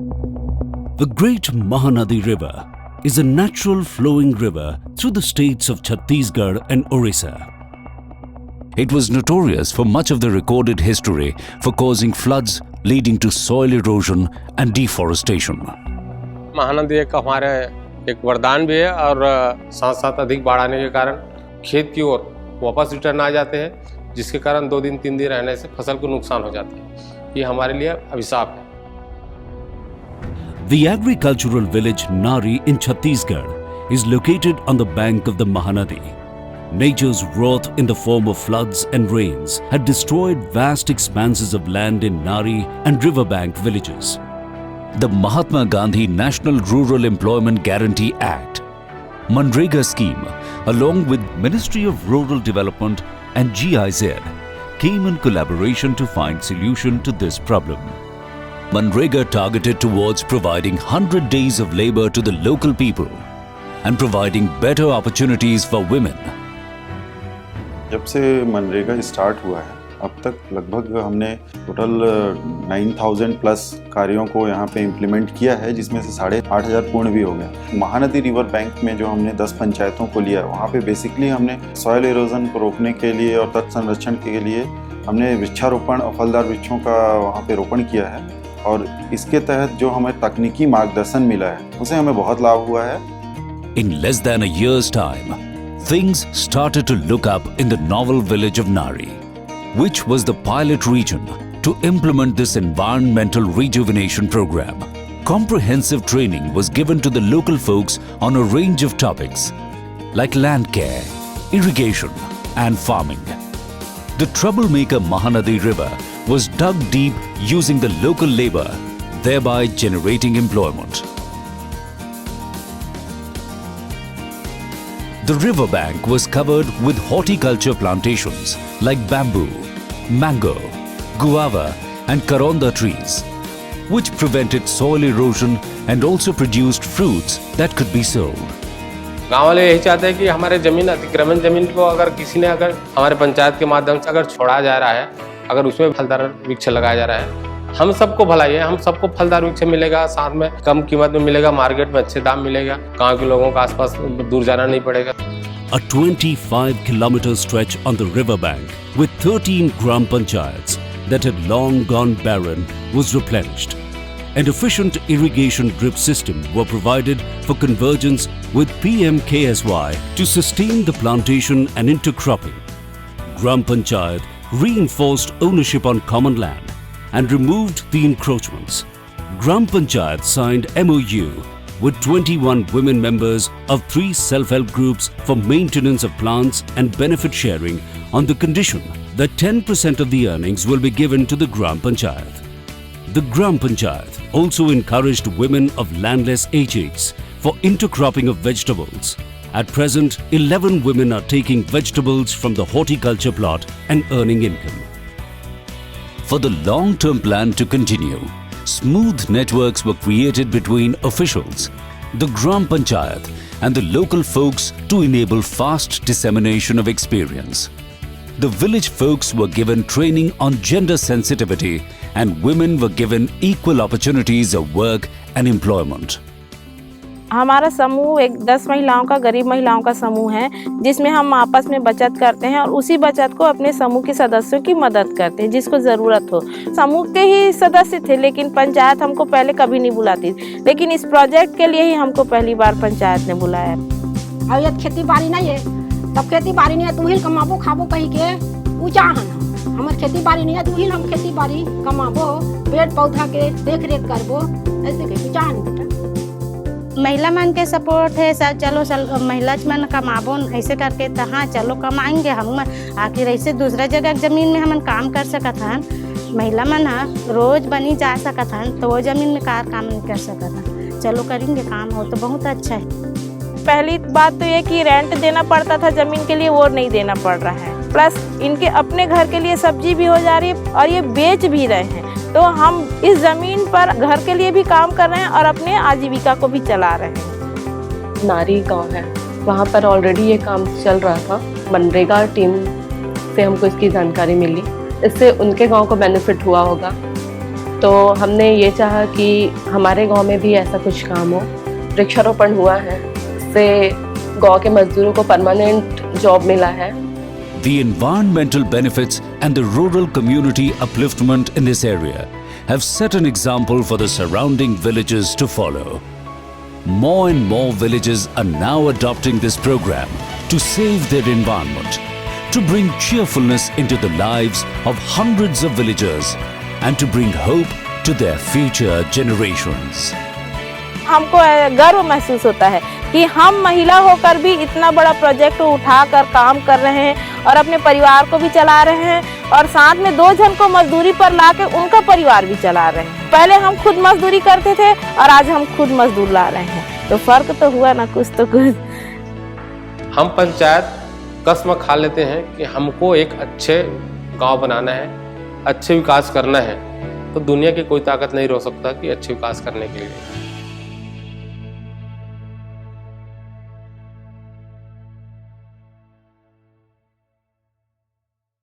The Great Mahanadi River is a natural flowing river through the states of Chhattisgarh and Orissa. It was notorious for much of the recorded history for causing floods leading to soil erosion and deforestation. Mahanadi एक हमारे एक वरदान भी है और साथ साथ अधिक बाढ़ आने के कारण खेत की ओर वापस रिटर्न आ जाते हैं, जिसके कारण 2 दिन 3 दिन रहने से फसल को नुकसान हो जाता है। ये हमारे लिए अभिशाप है। The agricultural village Nari in Chhattisgarh is located on the bank of the Mahanadi. Nature's wrath in the form of floods and rains had destroyed vast expanses of land in Nari and riverbank villages. The Mahatma Gandhi National Rural Employment Guarantee Act, Manrega scheme, along with Ministry of Rural Development and GIZ, came in collaboration to find solution to this problem. Manrega targeted towards providing 100 days of labor to the local people and providing better opportunities for women. जब से MNREGA start हुआ है अब तक लगभग हमने total 9000 plus कार्यों को यहाँ पे इम्प्लीमेंट किया है, जिसमें से 8500 पूर्ण भी हो गया। महानदी रिवर बैंक में जो हमने 10 पंचायतों को लिया, वहाँ पे बेसिकली हमने सॉइल इरोजन को रोकने के लिए और तट संरक्षण के लिए हमने वृक्षारोपण और फलदार वृक्षों का वहाँ पे रोपण किया है और इसके तहत जो हमें तकनीकी मार्गदर्शन मिला है उसे हमें बहुत लाभ हुआ है। In less than a year's time, things started to look up in the novel village of Nari, which was the pilot region to implement this environmental rejuvenation program. Comprehensive training was given to the local folks on a range of topics like land care, irrigation and farming. The troublemaker Mahanadi River was dug deep using the local labor, thereby generating employment. The riverbank was covered with horticulture plantations like bamboo, mango, guava and karonda trees, which prevented soil erosion and also produced fruits that could be sold. गाँव वाले यही चाहते हैं कि हमारे जमीन अतिक्रमण जमीन को अगर किसी ने अगर हमारे पंचायत के माध्यम से अगर छोड़ा जा रहा है, अगर उसमें फलदार वृक्ष लगाया जा रहा है, हम सबको भलाई है, हम सबको फलदार वृक्ष मिलेगा, साथ में कम कीमत में मिलेगा, मार्केट में अच्छे दाम मिलेगा, गांव के लोगों को आसपास दूर जाना नहीं पड़ेगा। A 25-kilometer stretch on the riverbank with 13 gram panchayats that had long gone barren was replenished. An efficient irrigation drip system were provided for convergence with PMKSY to sustain the plantation and intercropping. Gram Panchayat reinforced ownership on common land and removed the encroachments. Gram Panchayat signed MOU with 21 women members of 3 self-help groups for maintenance of plants and benefit sharing on the condition that 10% of the earnings will be given to the Gram Panchayat. The Gram Panchayat also encouraged women of landless HHs for intercropping of vegetables. At present, 11 women are taking vegetables from the horticulture plot and earning income. For the long-term plan to continue, smooth networks were created between officials, the Gram Panchayat and the local folks to enable fast dissemination of experience. The village folks were given training on gender sensitivity and women were given equal opportunities of work and employment. हमारा समूह एक 10 महिलाओं का, गरीब महिलाओं का समूह है, जिसमें हम आपस में बचत करते हैं और उसी बचत को अपने समूह के सदस्यों की मदद करते हैं जिसको ज़रूरत हो। समूह के ही सदस्य थे, लेकिन पंचायत हमको पहले कभी नहीं बुलाती, लेकिन इस प्रोजेक्ट के लिए ही हमको पहली बार पंचायत ने बुलाया। अब ये खेती बाड़ी नहीं है, तब खेती बाड़ी नहीं है, तुम ही कमाबो खाबो कहीं के ऊँचा है। हमारे खेती बाड़ी नहीं है, तुम ही हम खेती बाड़ी कमाबो, पेड़ पौधा के देख रेख करबो, ऐसे कहीं ऊँचा है बेटा। महिला मन के सपोर्ट है सर, चलो महिला मन कमाबो ऐसे करके, तो हाँ चलो कमाएंगे हम, आखिर ऐसे दूसरा जगह जमीन में हम काम कर सकत हन। महिला मन रोज बनी जा सकत हन, तो वो जमीन में कार काम नहीं कर सकत हन, चलो करेंगे काम, हो तो बहुत अच्छा है। पहली बात तो ये कि रेंट देना पड़ता था जमीन के लिए, वो नहीं देना पड़ रहा है, प्लस इनके अपने घर के लिए सब्जी भी हो जा रही है और ये बेच भी रहे हैं, तो हम इस ज़मीन पर घर के लिए भी काम कर रहे हैं और अपने आजीविका को भी चला रहे हैं। नारी गांव है, वहाँ पर ऑलरेडी ये काम चल रहा था। मनरेगा टीम से हमको इसकी जानकारी मिली, इससे उनके गांव को बेनिफिट हुआ होगा। तो हमने ये चाहा कि हमारे गांव में भी ऐसा कुछ काम हो। वृक्षारोपण हुआ है, इससे गांव के मजदूरों को परमानेंट जॉब मिला है। The environmental benefits and the rural community upliftment in this area have set an example for the surrounding villages to follow. More and more villages are now adopting this program to save their environment, to bring cheerfulness into the lives of hundreds of villagers and to bring hope to their future generations. हमको गर्व महसूस होता है कि हम महिला होकर भी इतना बड़ा प्रोजेक्ट उठाकर काम कर रहे हैं और अपने परिवार को भी चला रहे हैं और साथ में 2 जन को मजदूरी पर लाके उनका परिवार भी चला रहे हैं। पहले हम खुद मजदूरी करते थे और आज हम खुद मजदूर ला रहे हैं, तो फर्क तो हुआ ना कुछ तो कुछ। हम पंचायत कसम खा लेते हैं कि हमको एक अच्छे गांव बनाना है, अच्छे विकास करना है, तो दुनिया की कोई ताकत नहीं रोक सकता कि अच्छे विकास करने के लिए।